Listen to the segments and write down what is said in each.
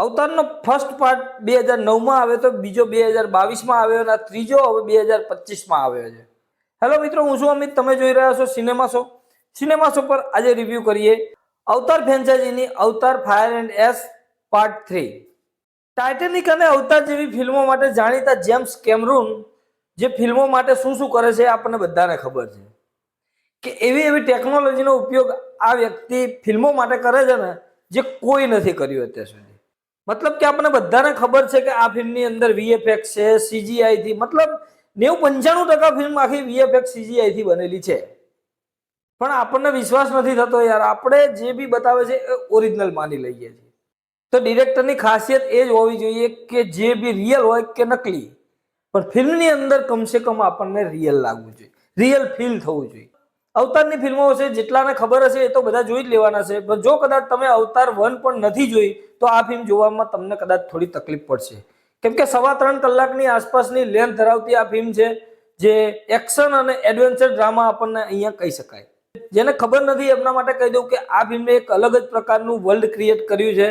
અવતારનો first part 2009માં આવ્યો તો, બીજો 2022માં આવ્યો અને ત્રીજો હવે 2025માં આવ્યો છે. હેલો મિત્રો, હું છું અમિત, તમે જોઈ રહ્યા છો સિનેમા શો. સિનેમા શો પર આજે રિવ્યુ કરીએ અવતાર ફ્રેન્ચાઇઝીની અવતાર fire and S part 3. Titanic અને અવતાર જેવી ફિલ્મો માટે જાણીતા જેમ્સ કેમરૂન જે ફિલ્મો માટે શું શું કરે છે આપણને બધાને ખબર છે કે એવી ટેકનોલોજીનો ઉપયોગ આ વ્યક્તિ ફિલ્મો માટે કરે છે ને જે કોઈ નથી કર્યું અત્યાર સુધી. મતલબ કે આપણને બધાને ખબર છે કે આ ફિલ્મની અંદર વીએફએક્સ છે, સીજીઆઈ થી, મતલબ 90-95% ફિલ્મ આખી વીએફએક્સ સીજીઆઈ થી બનેલી છે. પણ આપણને વિશ્વાસ નથી થતો યાર, આપણે જે બી બતાવે છે એ ઓરિજિનલ માની લઈએ છીએ. તો ડિરેક્ટરની ખાસિયત એ જ હોવી જોઈએ કે જે બી રિયલ હોય કે નકલી, પણ ફિલ્મની અંદર કમસે કમ આપણને રિયલ લાગવું જોઈએ, રિયલ ફીલ થવું જોઈએ. અવતારની ફિલ્મો છે જેટલાને ખબર હશે એ તો બધા જોઈ જ લેવાના છે, પણ જો કદાચ તમે અવતાર 1 પણ નથી જોઈ તો આ ફિલ્મ જોવામાં તમને કદાચ થોડી તકલીફ પડશે, કેમ કે 3.25 કલાકની આસપાસની લેન્થ ધરાવતી આ ફિલ્મ છે જે એક્શન અને એડવેન્ચર ડ્રામા આપણને અહીંયા કહી શકાય. જેને ખબર નથી એમના માટે કહી દઉં કે આ ફિલ્મે એક અલગ જ પ્રકારનું વર્લ્ડ ક્રિએટ કર્યું છે.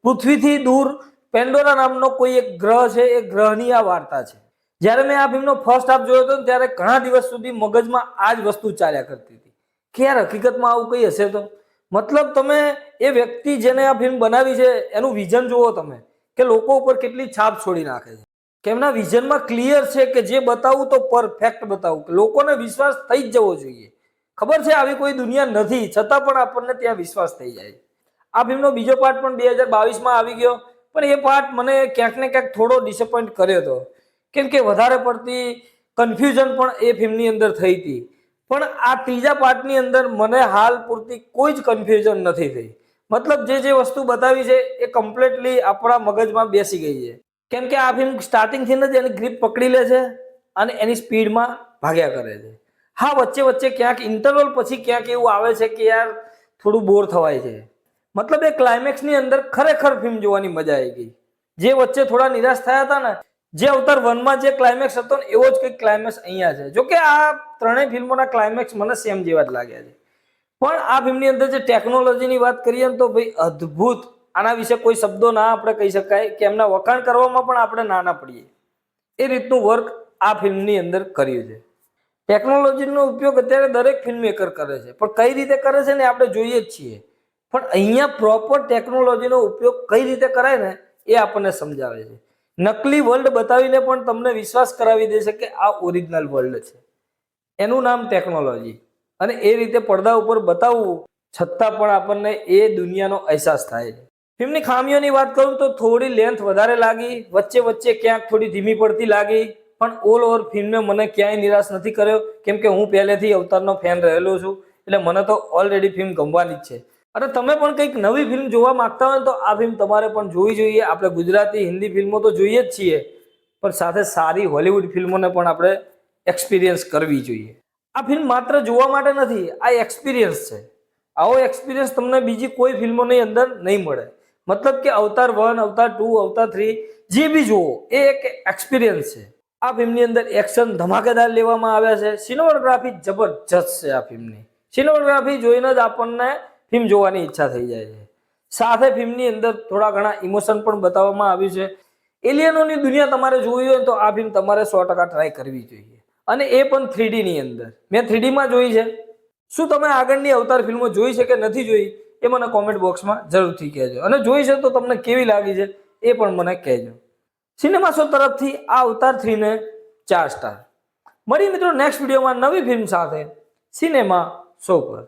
પૃથ્વીથી દૂર પેન્ડોરા નામનો કોઈ એક ગ્રહ છે, એ ગ્રહની આ વાર્તા છે. જ્યારે મેં આ ફિલ્મનો ફર્સ્ટ હાફ જોયો હતો ત્યારે ઘણા દિવસ સુધી મગજમાં આ જ વસ્તુ ચાલ્યા કરતી હતી કે યાર હકીકતમાં આવું કઈ હશે. તો મતલબ તમે એ વ્યક્તિ જેને આ ફિલ્મ બનાવી છે એનું વિઝન જુઓ તમે, કે લોકો ઉપર કેટલી છાપ છોડી નાખે છે, કે એમના વિઝનમાં ક્લિયર છે કે જે બતાવું તો પરફેક્ટ બતાવું, કે લોકોને વિશ્વાસ થઈ જ જવો જોઈએ. ખબર છે આવી કોઈ દુનિયા નથી, છતાં પણ આપણને ત્યાં વિશ્વાસ થઈ જાય. આ ફિલ્મનો બીજો પાર્ટ પણ 2022માં આવી ગયો, પણ એ પાર્ટ મને ક્યાંક ને ક્યાંક થોડો ડિસઅપોઇન્ટ કર્યો હતો, કેમ કે વધારે પડતી કન્ફ્યુઝન પણ એ ફિલ્મની અંદર થઈ હતી. પણ આ ત્રીજા પાર્ટની અંદર મને હાલ પૂરતી કોઈ જ કન્ફ્યુઝન નથી થઈ. મતલબ જે વસ્તુ બતાવી છે એ કમ્પ્લીટલી આપણા મગજમાં બેસી ગઈ છે, કેમ કે આ ફિલ્મ સ્ટાર્ટિંગથી જ એની ગ્રીપ પકડી લે છે અને એની સ્પીડમાં ભાગ્યા કરે છે. હા, વચ્ચે ક્યાંક ઇન્ટરવલ પછી ક્યાંક એવું આવે છે કે યાર થોડું બોર થવાય છે. મતલબ એ ક્લાઇમેક્સની અંદર ખરેખર ફિલ્મ જોવાની મજા આવી ગઈ. જે વચ્ચે થોડા નિરાશ થયા હતા ને, જે અવતાર 1માં જે ક્લાઇમેક્સ હતો ને એવો જ કંઈક ક્લાઇમેક્સ અહીંયા છે. જોકે આ ત્રણેય ફિલ્મોના ક્લાઇમેક્સ મને સેમ જેવા જ લાગ્યા છે. પણ આ ફિલ્મની અંદર જે ટેકનોલોજીની વાત કરીએ ને તો ભાઈ અદ્ભુત, આના વિશે કોઈ શબ્દો ના આપણે કહી શકાય, કે એમના વખાણ કરવામાં પણ આપણે ના પડીએ એ રીતનું વર્ક આ ફિલ્મની અંદર કર્યું છે. ટેકનોલોજીનો ઉપયોગ અત્યારે દરેક ફિલ્મ મેકર કરે છે, પણ કઈ રીતે કરે છે ને આપણે જોઈએ જ છીએ. પણ અહીંયા પ્રોપર ટેકનોલોજીનો ઉપયોગ કઈ રીતે કરાય ને એ આપણને સમજાવે છે. નકલી વર્લ્ડ બતાવીને પણ તમને વિશ્વાસ કરાવી દેશે કે આ ઓરિજિનલ વર્લ્ડ છે, એનું નામ ટેકનોલોજી. અને એ રીતે પડદા ઉપર બતાવવું છતાં પણ આપણને એ દુનિયાનો અહેસાસ થાય છે. ફિલ્મની ખામીઓની વાત કરું તો થોડી લેન્થ વધારે લાગી, વચ્ચે ક્યાંક થોડી ધીમી પડતી લાગી, પણ ઓલ ઓવર ફિલ્મને મને ક્યાંય નિરાશ નથી કર્યો, કેમ કે હું પહેલેથી અવતારનો ફેન રહેલો છું, એટલે મને તો ઓલરેડી ફિલ્મ ગમવાની જ છે. અને તમે પણ કંઈક નવી ફિલ્મ જોવા માંગતા હોય તો આ ફિલ્મ તમારે પણ જોવી જોઈએ. આપણે ગુજરાતી હિન્દી ફિલ્મો તો જોઈએ જ છીએ, પણ સાથે સારી હોલિવૂડ ફિલ્મોને પણ આપણે એક્સપિરિયન્સ કરવી જોઈએ. આ ફિલ્મ માત્ર જોવા માટે નથી, આ એક્સપિરિયન્સ છે. આવો એક્સપિરિયન્સ તમને બીજી કોઈ ફિલ્મોની અંદર નહીં મળે. મતલબ કે અવતાર 1, અવતાર 2, અવતાર 3 જે બી જુઓ એ એક એક્સપિરિયન્સ છે. આ ફિલ્મની અંદર એક્શન ધમાકેદાર લેવામાં આવ્યા છે. સિનેમેટોગ્રાફી જબરજસ્ત છે. આ ફિલ્મની સિનેમેટોગ્રાફી જોઈને જ આપણને ફિલ્મ જોવાની ઈચ્છા થઈ જાય છે. સાથે ફિલ્મની અંદર થોડા ઘણા ઇમોશન પણ બતાવવામાં આવ્યું છે. એલિયનોની દુનિયા તમારે જોવી હોય તો આ ફિલ્મ તમારે 100% ટ્રાય કરવી જોઈએ, અને એ પણ 3D ની અંદર. મેં 3D માં જોઈ છે. શું તમે આગળની અવતાર ફિલ્મો જોઈ છે કે નથી જોઈ એ મને કોમેન્ટ બોક્સમાં જરૂરથી કહેજો, અને જોઈ છે તો તમને કેવી લાગી છે એ પણ મને કહેજો. સિનેમા શો તરફથી આ અવતાર 3 ને 4 સ્ટાર. મળી મિત્રો નેક્સ્ટ વિડીયોમાં નવી ફિલ્મ સાથે સિનેમા શો પર.